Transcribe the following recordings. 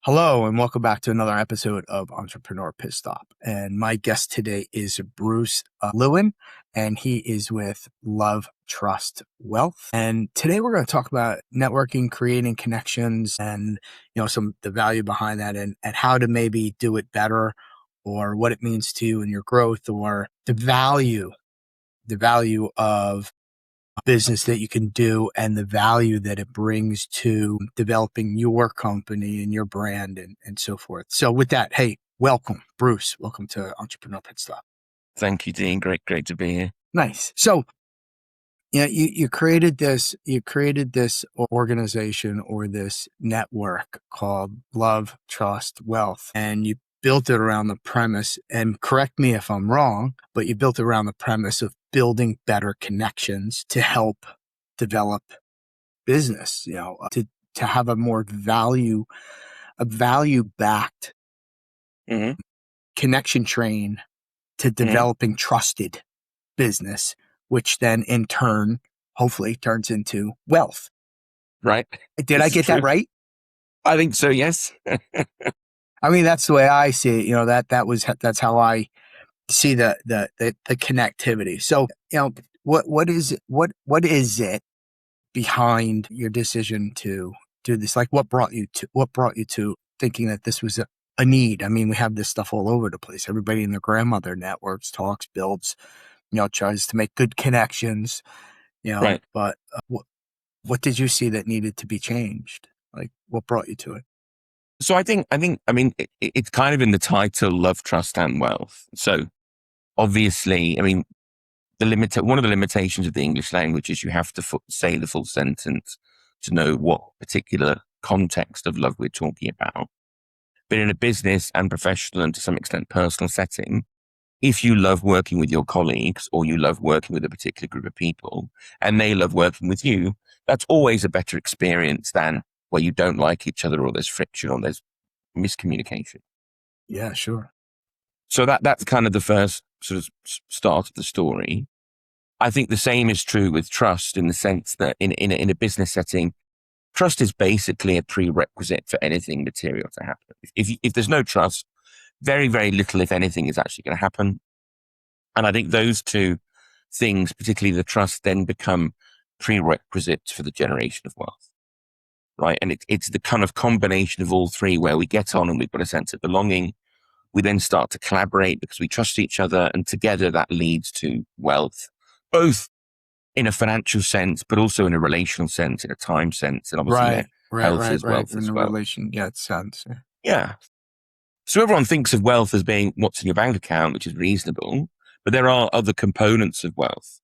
Hello and welcome back to another episode of Entrepreneur Pit Stop. And my guest today is Bruce Lewin, and he is with Love, Trust, Wealth. And today we're going to talk about networking, creating connections, and some the value behind that, and how to maybe do it better, or what it means to you in your growth, or the value of business that you can do and the value that it brings to developing your company and your brand and so forth. So with that, hey, welcome, Bruce. Welcome to Entrepreneur Pit Stop. Thank you, Dean. Great to be here. Nice. So you created this organization or this network called Love, Trust, Wealth, and you built it around the premise, and correct me if I'm wrong, but you built it around the premise of building better connections to help develop business, to have a more value-backed connection train to developing trusted business, which then in turn, hopefully turns into wealth. Right. Did I get that right? I think so, yes. I mean, that's the way I see it. That's how I see the connectivity. So, what is it behind your decision to do this? Like, what brought you to thinking that this was a need? I mean, we have this stuff all over the place. Everybody in their grandmother networks, talks, builds, tries to make good connections, Right. But what did you see that needed to be changed? Like, what brought you to it? So I mean, it's kind of in the title, Love, Trust, and Wealth. So obviously, I mean, one of the limitations of the English language is you have to say the full sentence to know what particular context of love we're talking about. But in a business and professional and to some extent personal setting, if you love working with your colleagues or you love working with a particular group of people and they love working with you, that's always a better experience than where you don't like each other or there's friction or there's miscommunication. Yeah, sure. So that's kind of the first sort of start of the story. I think the same is true with trust in the sense that in a business setting, trust is basically a prerequisite for anything material to happen. If there's no trust, very, very little, if anything, is actually going to happen. And I think those two things, particularly the trust, then become prerequisites for the generation of wealth. Right. And it's the kind of combination of all three where we get on and we've got a sense of belonging. We then start to collaborate because we trust each other, and together that leads to wealth, both in a financial sense, but also in a relational sense, in a time sense, and obviously health is wealth as well. It sounds. Yeah. So everyone thinks of wealth as being what's in your bank account, which is reasonable, but there are other components of wealth,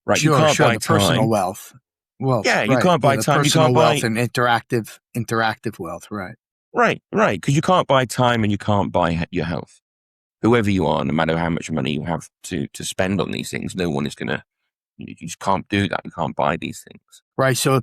right? Sure, you can't buy the time. Personal wealth. Yeah, you can't buy time. You can't wealth buy and interactive wealth, right? Right. Because you can't buy time and you can't buy your health. Whoever you are, no matter how much money you have to spend on these things, no one is going to, you just can't do that. You can't buy these things. Right. So,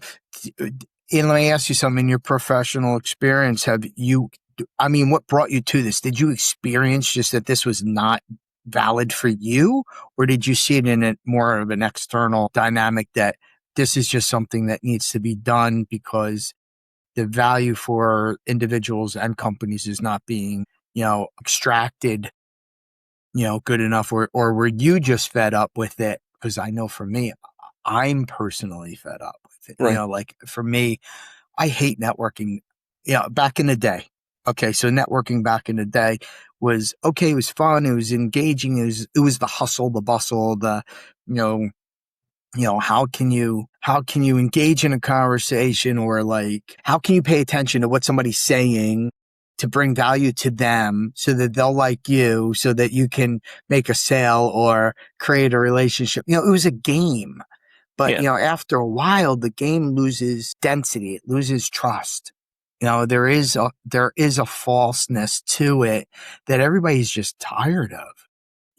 let me ask you something. In your professional experience, what brought you to this? Did you experience just that this was not valid for you, or did you see it in more of an external dynamic that this is just something that needs to be done because the value for individuals and companies is not being, extracted, good enough, or were you just fed up with it? Because I know for me, I'm personally fed up with it. Right. Like for me, I hate networking. Back in the day. Okay, so networking back in the day was okay. It was fun. It was engaging. It was the hustle, the bustle, the how can you engage in a conversation, or like how can you pay attention to what somebody's saying to bring value to them so that they'll like you, so that you can make a sale or create a relationship. It was a game. But, after a while, the game loses density. It loses trust. There is a falseness to it that everybody's just tired of,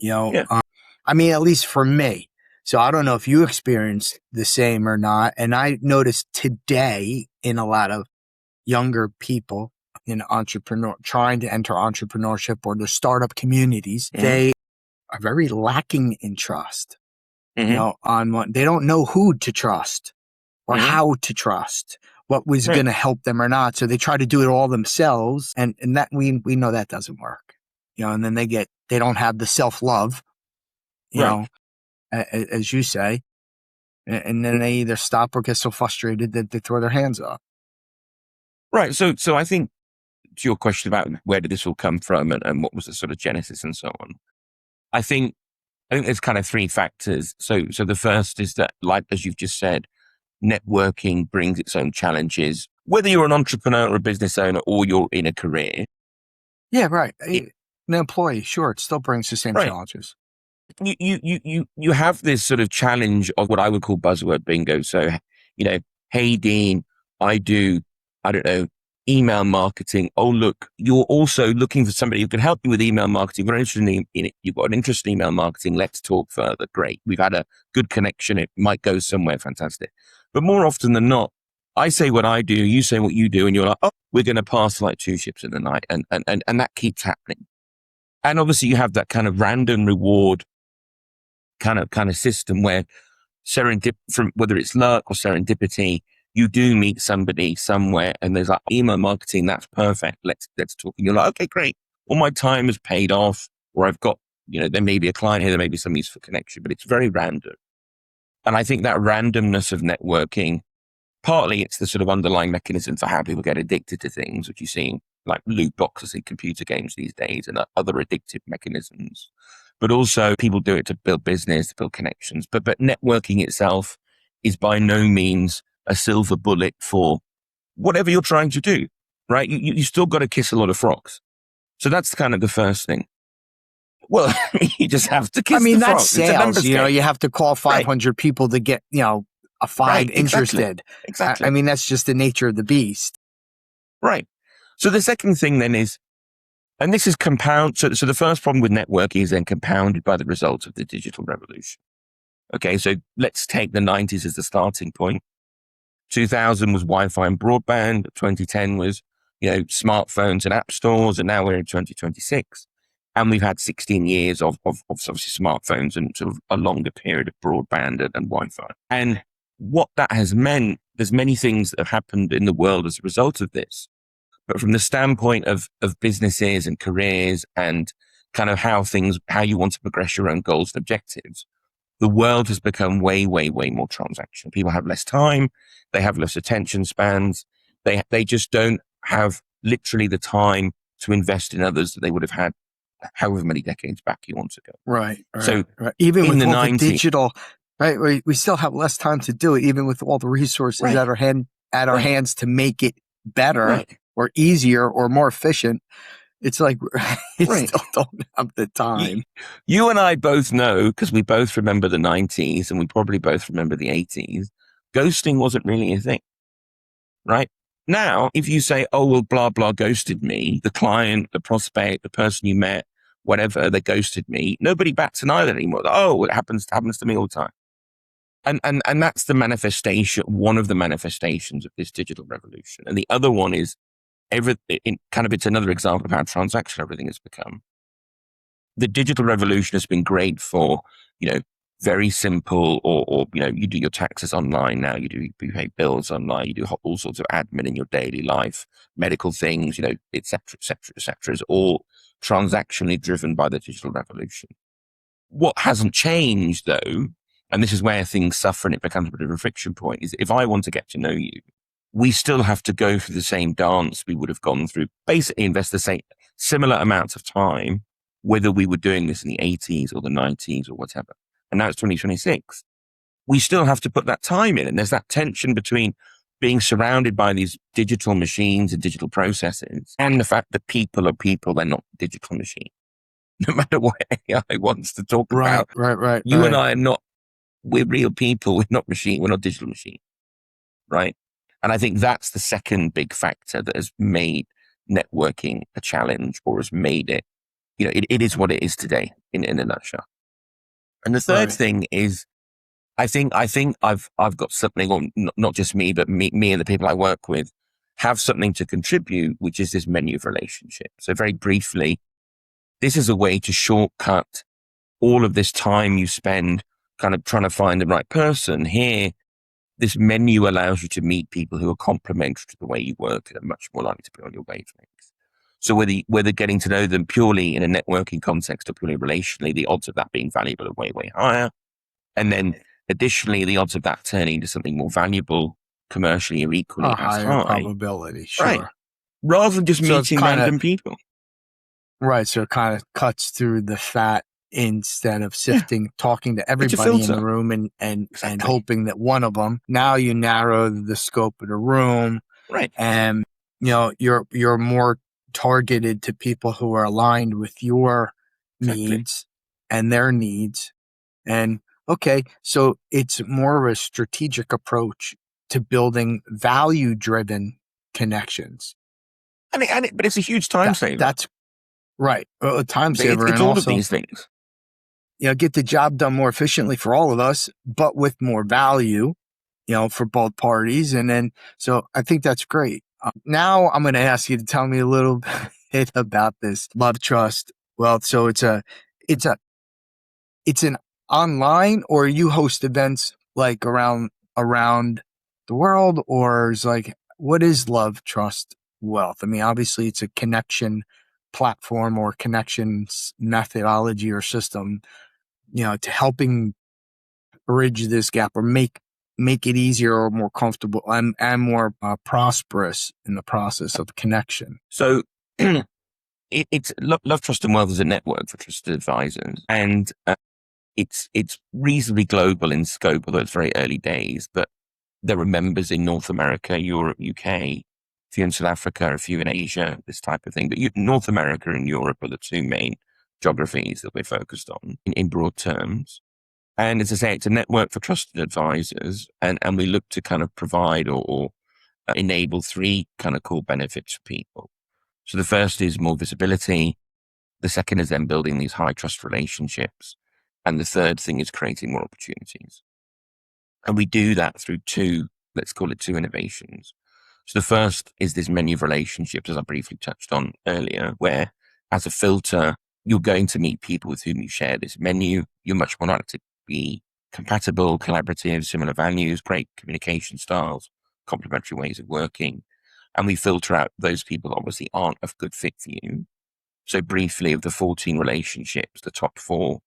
at least for me. So I don't know if you experienced the same or not. And I noticed today in a lot of younger people trying to enter entrepreneurship or the startup communities, they are very lacking in trust. They don't know who to trust or how to trust what was Right. going to help them or not. So they try to do it all themselves. And that we know that doesn't work, and then they don't have the self-love, Right. As you say, and then they either stop or get so frustrated that they throw their hands up. Right. So I think to your question about where did this all come from and what was the sort of genesis and so on, I think there's kind of three factors. So the first is that, like, as you've just said, networking brings its own challenges, whether you're an entrepreneur or a business owner or you're in a career. Yeah, right. An employee, sure, it still brings the same Right. challenges. You have this sort of challenge of what I would call buzzword bingo. So, hey, Dean, I don't know, email marketing. Oh, look, you're also looking for somebody who can help you with email marketing. You're interested in it. You've got an interest in email marketing. Let's talk further. Great. We've had a good connection. It might go somewhere. Fantastic. But more often than not, I say what I do, you say what you do, and you're like, oh, we're going to pass like two ships in the night. And that keeps happening. And obviously you have that kind of random reward kind of system where from whether it's luck or serendipity, you do meet somebody somewhere and there's like email marketing, that's perfect. Let's talk. And you're like, okay, great. All my time has paid off, or I've got, there may be a client here, there may be some useful connection, but it's very random. And I think that randomness of networking, partly it's the sort of underlying mechanism for how people get addicted to things, which you see like loot boxes in computer games these days and other addictive mechanisms. But also people do it to build business, to build connections. But networking itself is by no means a silver bullet for whatever you're trying to do, right? You still got to kiss a lot of frogs. So that's kind of the first thing. Well, you just have to kiss the frogs. That's sales. You have to call 500 people to get, a five interested. Exactly. That's just the nature of the beast. Right. So the second thing then is, and this is so the first problem with networking is then compounded by the results of the digital revolution. Okay, so let's take the 90s as the starting point. 2000 was Wi-Fi and broadband. 2010 was, smartphones and app stores. And now we're in 2026. And we've had 16 years of obviously smartphones and sort of a longer period of broadband and Wi-Fi. And what that has meant, there's many things that have happened in the world as a result of this. But from the standpoint of businesses and careers and kind of how you want to progress your own goals and objectives, the world has become way, way, way more transactional. People have less time. They have less attention spans. They just don't have literally the time to invest in others that they would have had however many decades back you want to go. Right. So even in with the all 90s, the digital, right? We still have less time to do it, even with all the resources at our hands to make it better or easier or more efficient. It's like you still don't have the time. You and I both know, because we both remember the 90s and we probably both remember the 80s, ghosting wasn't really a thing, right? Now, if you say, oh, well, blah, blah, ghosted me, the client, the prospect, the person you met, whatever, they ghosted me, nobody bats an eyelid anymore. Oh, it happens to me all the time. And that's the manifestation, one of the manifestations of this digital revolution. And the other one is it's another example of how transactional everything has become. The digital revolution has been great for, very simple or you do your taxes online now, you pay bills online, you do all sorts of admin in your daily life, medical things, et cetera, is all transactionally driven by the digital revolution. What hasn't changed though, and this is where things suffer and it becomes a bit of a friction point, is if I want to get to know you, we still have to go through the same dance we would have gone through, basically invest the same similar amounts of time, whether we were doing this in the 80s or the 90s or whatever. And now it's 2026. We still have to put that time in. And there's that tension between being surrounded by these digital machines and digital processes and the fact that people are people, they're not digital machines. No matter what AI wants to talk about. Right. You and I are not, we're real people. We're not digital machines. Right. And I think that's the second big factor that has made networking a challenge or has made it, it is what it is today in a nutshell. And the third thing is, I think I've got something, or not just me, but me and the people I work with have something to contribute, which is this menu of relationships. So very briefly, this is a way to shortcut all of this time you spend kind of trying to find the right person. Here, this menu allows you to meet people who are complementary to the way you work and are much more likely to be on your wavelengths. So whether getting to know them purely in a networking context or purely relationally, the odds of that being valuable are way, way higher. And then additionally, the odds of that turning into something more valuable commercially are equally A as higher high. probability, Right. sure. Rather than just So it's meeting kind of random people. right. So it kind of cuts through the fat instead of Yeah. sifting, talking to It's a everybody in the filter. room and Exactly. hoping that one of them. Now you narrow the scope of the room, Right. and you're more targeted to people who are aligned with your Exactly. needs and their needs. And okay, so it's more of a strategic approach to building value-driven connections. But it's a huge time saver. That's right. A time saver, It's and all of also, these things. get the job done more efficiently for all of us, but with more value, for both parties. And then, so I think that's great. Now I'm going to ask you to tell me a little bit about this love, trust, wealth. So it's a, it's an online, or you host events like around the world, or is like, what is love, trust, wealth? I mean, obviously it's a connection platform or connections methodology or system, to helping bridge this gap or make it easier or more comfortable and more prosperous in the process of connection. So it's Love, Trust and Wealth is a network for trusted advisors, and it's reasonably global in scope, although it's very early days. But there are members in North America, Europe, UK, a few in South Africa, a few in Asia, this type of thing. But North America and Europe are the two main geographies that we're focused on in broad terms. And as I say, it's a network for trusted advisors, and we look to kind of provide or enable three kind of core benefits for people. So the first is more visibility. The second is then building these high trust relationships. And the third thing is creating more opportunities. And we do that through let's call it two innovations. So the first is this menu of relationships, as I briefly touched on earlier, where as a filter, you're going to meet people with whom you share this menu. You're much more likely to be compatible, collaborative, similar values, great communication styles, complementary ways of working. And we filter out those people that obviously aren't a good fit for you. So briefly, of the 14 relationships, the top 4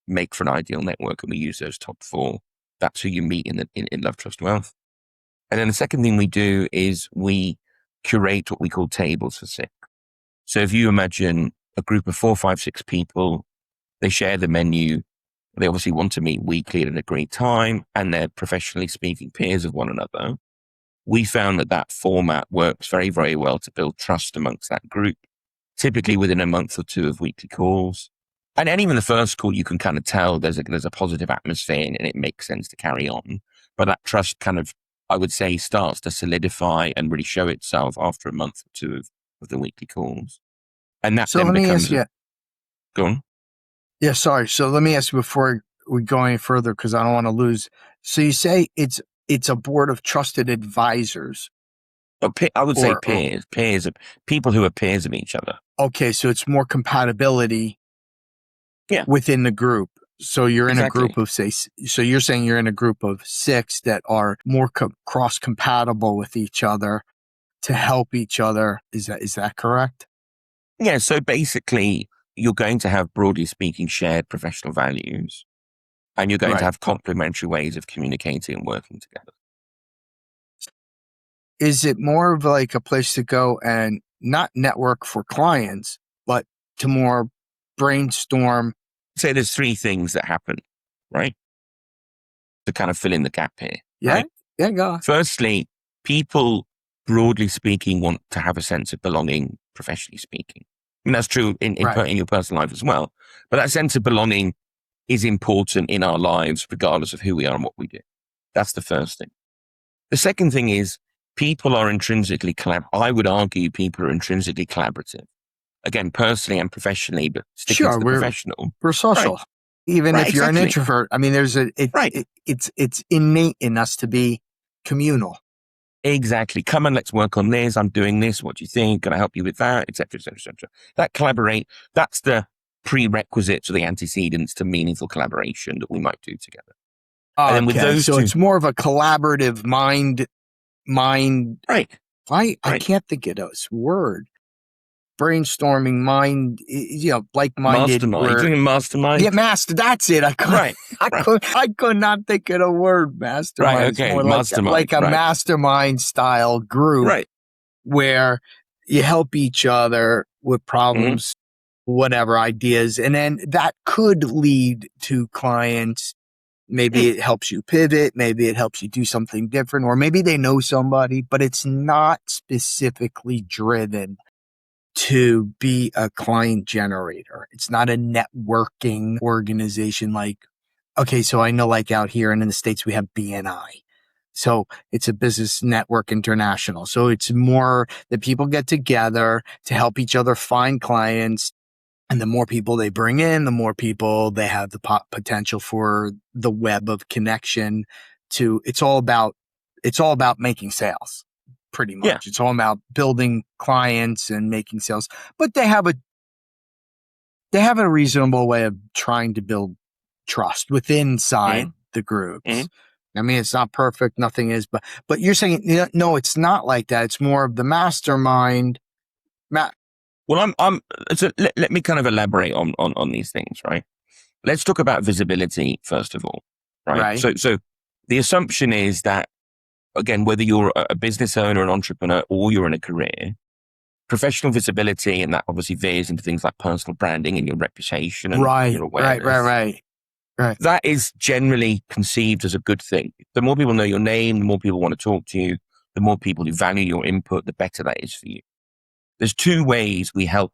make for an ideal network, and we use those top 4. That's who you meet in Love, Trust, Wealth. And then the second thing we do is we curate what we call tables for six. So if you imagine a group of 4, 5, 6 people, they share the menu. They obviously want to meet weekly at an agreed time, and they're professionally speaking peers of one another. We found that format works very, very well to build trust amongst that group, typically within a month or two of weekly calls. And even the first call, you can kind of tell there's a positive atmosphere and it makes sense to carry on. But that trust kind of, I would say, starts to solidify and really show itself after a month or two of the weekly calls. And that So then let me becomes ask you. Go on. Yeah, sorry. So let me ask you before we go any further, because I don't want to lose. So you say it's a board of trusted advisors. I would say Or peers of people who are peers of each other. okay, so it's more compatibility within the group. So you're in a group of so you're saying you're in a group of 6 that are more cross compatible with each other to help each other. Is that correct? Yeah. So basically, you're going to have, broadly speaking, shared professional values, and you're going to Right. have complementary ways of communicating and working together. Is it more of like a place to go and not network for clients, but to more brainstorm? Say there's 3 things that happen, right? To kind of fill in the gap here, Yeah. right? Yeah, go. Firstly, people, broadly speaking, want to have a sense of belonging, professionally speaking. And that's true in your personal life as well. But that sense of belonging is important in our lives, regardless of who we are and what we do. That's the first thing. The second thing is people are intrinsically I would argue people are intrinsically collaborative. Again, personally and professionally, but sticking to the professional. We're social. Right. Even if you're exactly. an introvert, I mean, there's it's innate in us to be communal. Exactly. Come and let's work on this. I'm doing this. What do you think? Can I help you with that? Et cetera, et cetera, et cetera. That collaborate, that's the prerequisites or the antecedents to meaningful collaboration that we might do together. And then with Okay, those so two, it's more of a collaborative mind. right, I right, can't think of this word. Brainstorming, mind, like-minded. mastermind, Where doing yeah, mastermind, master. That's it. right, right, I could not think of the word right, mastermind. It's okay, more like mastermind, a right, mastermind style group right, where you help each other with mm-hmm, problems, whatever ideas, and then that could lead to clients. Maybe it helps you pivot. Maybe it helps you do something different, or maybe they know somebody, but it's not specifically driven to be a client generator. It's not a networking organization like, okay, so I know like out here and in the States, we have BNI. So it's a business network international. So it's more that people get together to help each other find clients. And the more people they bring in, the more people they have the potential for the web of connection to, it's all about making sales pretty yeah, much. It's all about building clients and making sales, but they have a reasonable way of trying to build trust within mm-hmm, inside the mm-hmm. groups. I mean, it's not perfect. Nothing is, but you're saying, no, it's not like that. It's more of the mastermind. Well, so let me kind of elaborate on these things, right? Let's talk about visibility first of all, right? Right. So the assumption is that, again, whether you're a business owner, an entrepreneur, or you're in a career, professional visibility, and that obviously veers into things like personal branding and your reputation and your awareness. Right. That is generally conceived as a good thing. The more people know your name, the more people want to talk to you, the more people who value your input, the better that is for you. There's two ways we help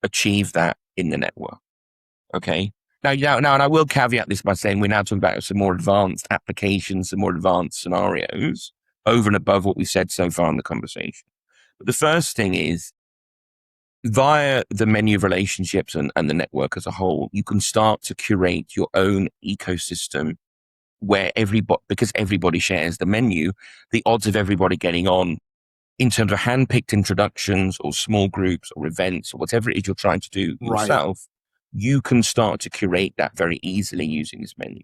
achieve that in the network. Okay. Now, and I will caveat this by saying we're now talking about some more advanced applications, some more advanced scenarios over and above what we said so far in the conversation. But the first thing is, via the menu of relationships and the network as a whole, you can start to curate your own ecosystem where because everybody shares the menu, the odds of everybody getting on in terms of hand-picked introductions or small groups or events or whatever it is you're trying to do Right. yourself, you can start to curate that very easily using this menu.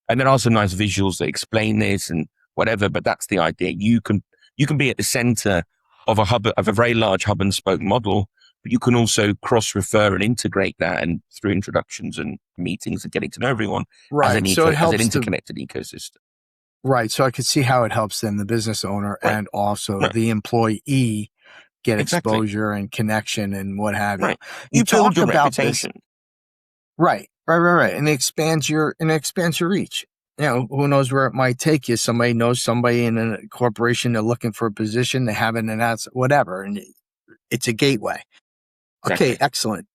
And there are some nice visuals that explain this and whatever, but that's the idea. You can be at the center of a very large hub and spoke model, but you can also cross-refer and integrate that and through introductions and meetings and getting to know everyone as Right. So it as an helps to, interconnected ecosystem. right. So I could see how it helps then the business owner Right. and also Right. the employee get Exactly. exposure and connection and what have you. Right. You You build talk your about this. reputation. Right. And it expands your reach. Who knows where it might take you? Somebody knows somebody in a corporation. They're looking for a position. They haven't announced whatever. And it's a gateway. Okay. Exactly. Excellent.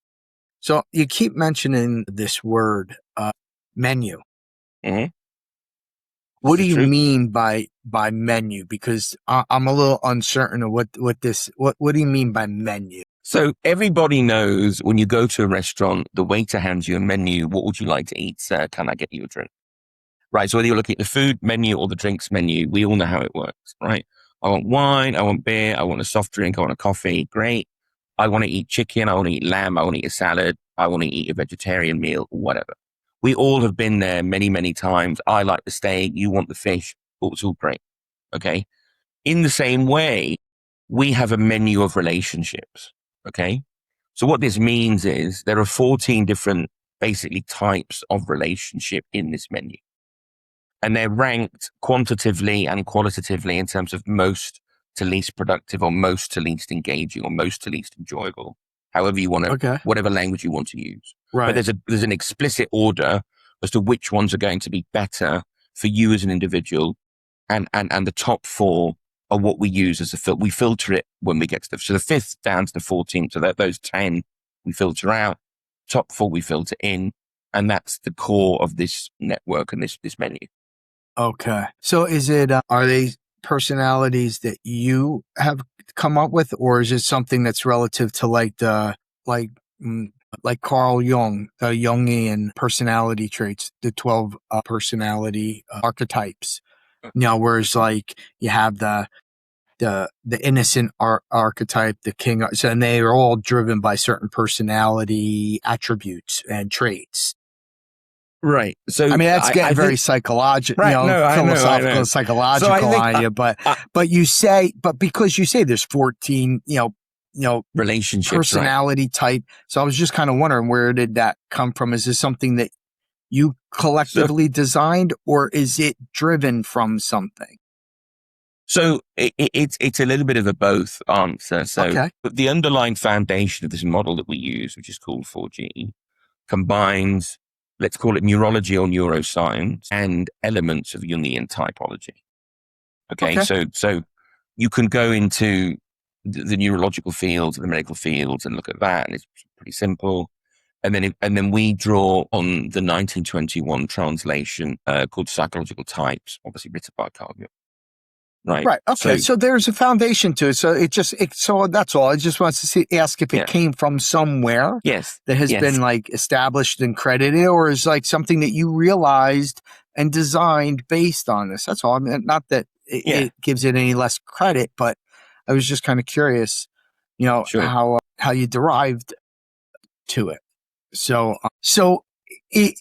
So you keep mentioning this word, menu. Mm-hmm. What This do is you true. mean by menu? Because I'm a little uncertain of what do you mean by menu? So everybody knows when you go to a restaurant, the waiter hands you a menu. What would you like to eat, sir? Can I get you a drink? Right. So whether you're looking at the food menu or the drinks menu, we all know how it works, right? I want wine. I want beer. I want a soft drink. I want a coffee. Great. I want to eat chicken. I want to eat lamb. I want to eat a salad. I want to eat a vegetarian meal, whatever. We all have been there many, many times. I like the steak. You want the fish. It's all great. Okay. In the same way, we have a menu of relationships. Okay. So what this means is there are 14 different basically types of relationship in this menu. And they're ranked quantitatively and qualitatively in terms of most to least productive or most to least engaging or most to least enjoyable, however you want to, Okay. whatever language you want to use. Right. But there's an explicit order as to which ones are going to be better for you as an individual. And the top four are what we use as a filter. We filter it when we get to so the fifth down to the 14th. So that those 10 we filter out, top four we filter in. And that's the core of this network and this menu. Okay. So is it, are they personalities that you have come up with, or is it something that's relative to like, mm, like Carl Jung, the Jungian personality traits, the 12 personality archetypes? Whereas like you have the innocent archetype, the king, and they are all driven by certain personality attributes and traits. Right. I So mean, that's getting I very think, psychological, right. No, I know. philosophical and So I psychological think on you, but because you say there's 14, relationships, right? personality type. So I was just kind of wondering, where did that come from? Is this something that you So, collectively designed, or is it driven from something? so it's a little bit of a both answer. So, Okay. but the underlying foundation of this model that we use, which is called 4G, combines, let's call it neurology or neuroscience, and elements of Jungian typology. Okay, Okay. so you can go into the neurological fields, the medical fields, and look at that, and it's pretty simple. And then we draw on the 1921 translation called Psychological Types, obviously written by Carl Jung. Right. Right. Okay. So So there's a foundation to it. So so that's all. I just want to ask if it yeah, came from somewhere yes, that has yes, been like established and credited, or is like something that you realized and designed based on this. That's all. I mean, not that yeah, it gives it any less credit, but I was just kind of curious, sure. how you derived to it. So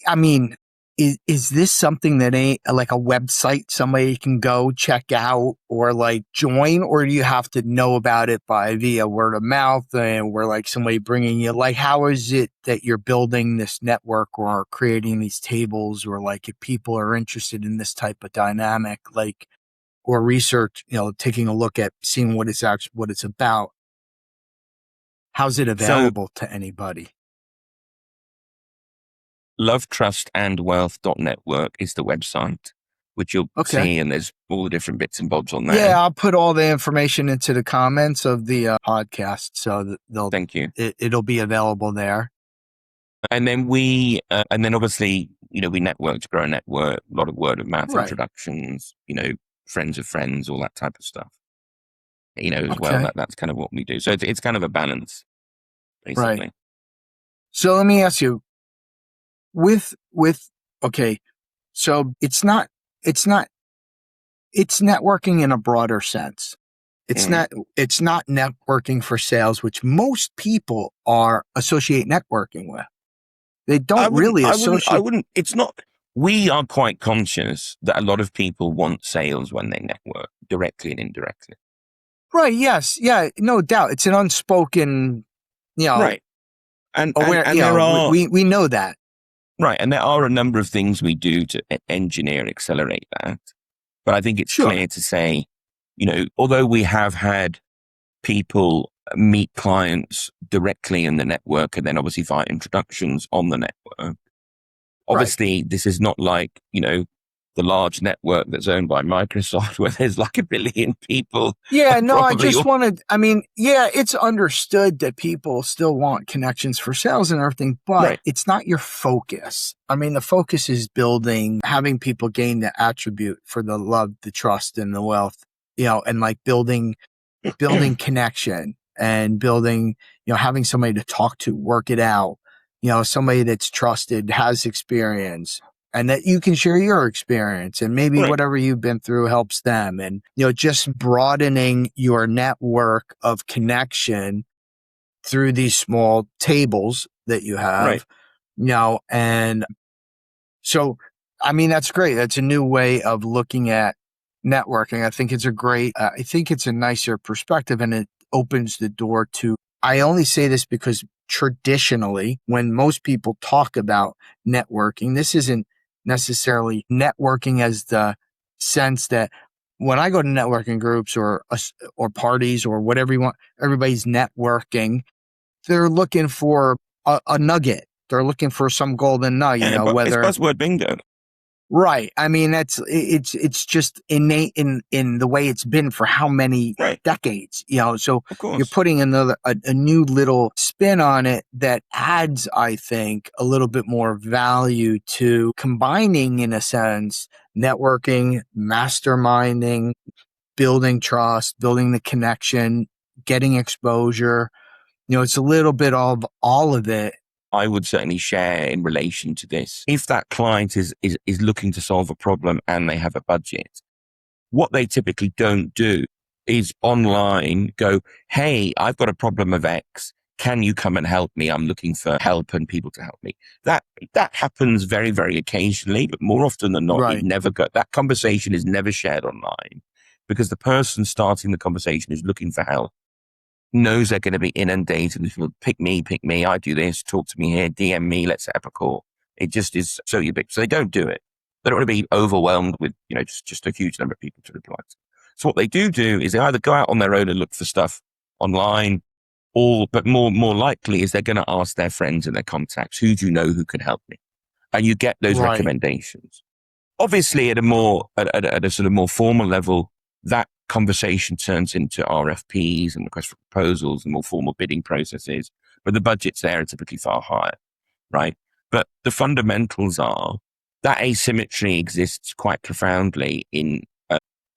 I mean, is this something that ain't like a website somebody can go check out or like join, or do you have to know about it via word of mouth and where like somebody bringing you, like, how is it that you're building this network or creating these tables, or like if people are interested in this type of dynamic, like, or research, taking a look at seeing what it's about, how's it So available to anybody? lovetrustandwealth.network is the website, which you'll Okay. see, and there's all the different bits and bobs on there. Yeah, I'll put all the information into the comments of the podcast, so that Thank you. it'll be available there. And then and then obviously, we network to grow a network, a lot of word of mouth Right. introductions, friends of friends, all that type of stuff, as well. Okay. That's kind of what we do. So it's kind of a balance, Right. basically. So let me ask you, with okay, so it's networking in a broader sense. It's Mm. not networking for sales, which most people associate networking with. They don't really I associate. wouldn't, it's not, we are quite conscious that a lot of people want sales when they network, directly and indirectly. Right. Yes. Yeah. No doubt. It's an unspoken, Right. And aware. there are, We know that. right. And there are a number of things we do to engineer and accelerate that. But I think it's Sure. clear to say, although we have had people meet clients directly in the network and then obviously via introductions on the network, obviously this is not like, the large network that's owned by Microsoft where there's like 1 billion people. Yeah, no, I Probably just wanted, I mean, yeah, it's understood that people still want connections for sales and everything, but Right. it's not your focus. I mean, the focus is having people gain the attribute for the love, the trust, and the wealth, and like building connection and building, having somebody to talk to, work it out, somebody that's trusted, has experience, and that you can share your experience, and maybe Right. whatever you've been through helps them. And, just broadening your network of connection through these small tables that you have, Right. And so, I mean, that's great. That's a new way of looking at networking. I think it's a nicer perspective, and it opens the door to, I only say this because traditionally, when most people talk about networking, this isn't necessarily networking as the sense that when I go to networking groups or parties or whatever you want, everybody's networking. They're looking for a nugget. They're looking for some golden nugget, Yeah, but it's whether. buzzword bingo. Right. I mean, it's just innate in the way it's been for how many Right. decades, so Of course. you're putting a new little spin on it that adds, I think, a little bit more value to combining, in a sense, networking, masterminding, building trust, building the connection, getting exposure. It's a little bit of all of it. I would certainly share in relation to this. If that client is looking to solve a problem and they have a budget, what they typically don't do is online go, hey, I've got a problem of X. can you come and help me? I'm looking for help and people to help me. That happens very, very occasionally, but more often than not, Right. that conversation is never shared online, because the person starting the conversation is looking for help, knows they're going to be inundated with people, pick me, I do this, talk to me here, DM me, let's set up a call. It just is so ubiquitous. So they don't do it. They don't want to be overwhelmed with, just a huge number of people to reply to. So what they do is they either go out on their own and look for stuff online, but more likely is they're going to ask their friends and their contacts, who do you know who can help me? And you get those Right. recommendations. Obviously, at a sort of more formal level, that conversation turns into RFPs and requests for proposals and more formal bidding processes, but the budgets there are typically far higher, right? But the fundamentals are that asymmetry exists quite profoundly in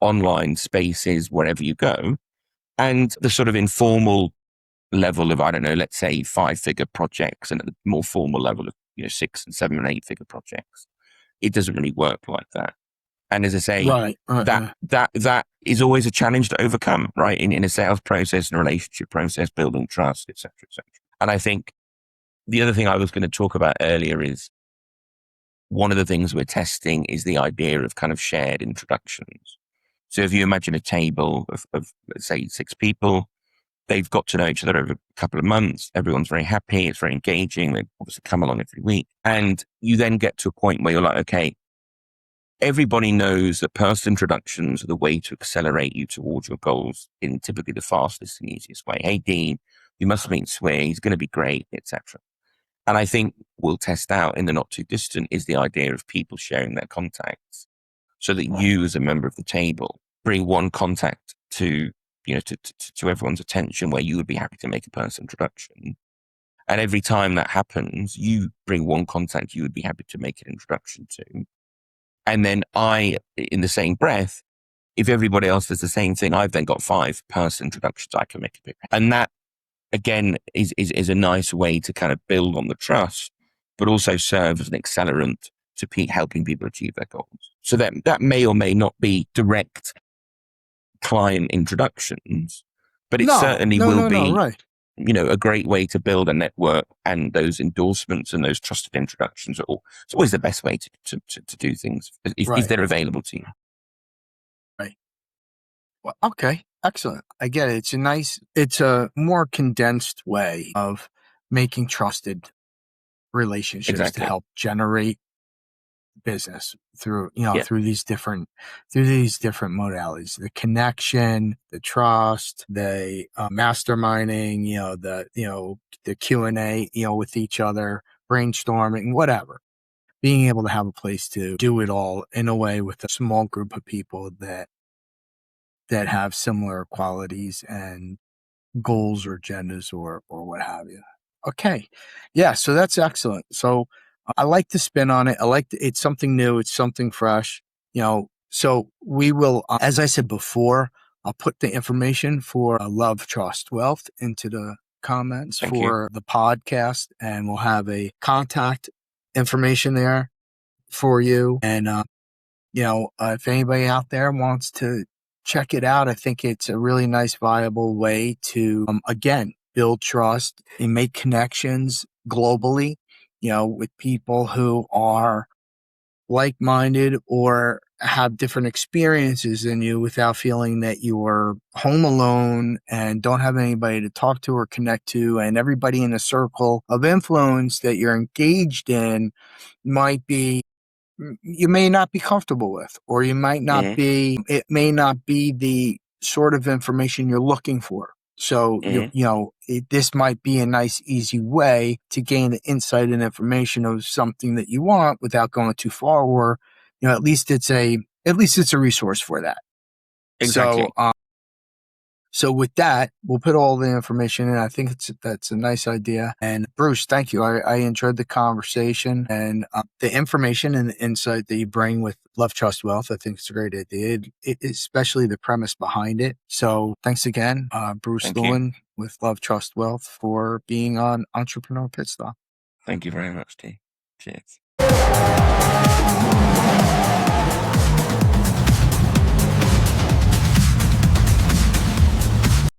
online spaces wherever you go, and the sort of informal level of, I don't know, let's say 5-figure projects, and at the more formal level of 6 and 7 and 8-figure projects, it doesn't really work like that. And as I say, Right. that is always a challenge to overcome, right? In a sales process and a relationship process, building trust, etc., etc. And I think the other thing I was going to talk about earlier is one of the things we're testing is the idea of kind of shared introductions. So if you imagine a table of let's say 6 people, they've got to know each other over a couple of months. Everyone's very happy. It's very engaging. They obviously come along every week. And you then get to a point where you're like, okay, everybody knows that personal introductions are the way to accelerate you towards your goals in typically the fastest and easiest way. Hey, Dean, you must meet Sway. He's going to be great, etc. And I think we'll test out in the not too distant is the idea of people sharing their contacts, so that you, as a member of the table, bring one contact to everyone's attention where you would be happy to make a personal introduction. And every time that happens, you bring one contact you would be happy to make an introduction to. And then I, in the same breath, if everybody else does the same thing, I've then got 5 personal introductions I can make. And that, again, is a nice way to kind of build on the trust, but also serve as an accelerant to helping people achieve their goals. So that may or may not be direct client introductions, but it certainly will be, right. a great way to build a network, and those endorsements and those trusted introductions it's always the best way to do things if they're available to you. Right. Well, okay. Excellent. I get it. It's a more condensed way of making trusted relationships to help generate business through these different modalities: the connection, the trust, the masterminding, the Q&A, with each other, brainstorming, whatever. Being able to have a place to do it all in a way with a small group of people that have similar qualities and goals or agendas or what have you. Okay. Yeah. So that's excellent. So I like the spin on it. It's something new. It's something fresh, so we will, as I said before, I'll put the information for Love, Trust, Wealth into the comments for the podcast, and we'll have a contact information there for you. And, if anybody out there wants to check it out, I think it's a really nice, viable way to, again, build trust and make connections globally, with people who are like-minded or have different experiences than you, without feeling that you're home alone and don't have anybody to talk to or connect to. And everybody in a circle of influence that you're engaged in you may not be comfortable with, or you might not be, it may not be the sort of information you're looking for. So, this might be a nice, easy way to gain the insight and information of something that you want without going too far, or, at least it's a resource for that. Exactly. So with that, we'll put all the information in. I think that's a nice idea. And Bruce, thank you. I enjoyed the conversation and the information and the insight that you bring with Love, Trust, Wealth. I think it's a great idea, especially the premise behind it. So thanks again, Bruce Lewin with Love, Trust, Wealth, for being on Entrepreneur Pit Stop. Thank you very much, T. Cheers.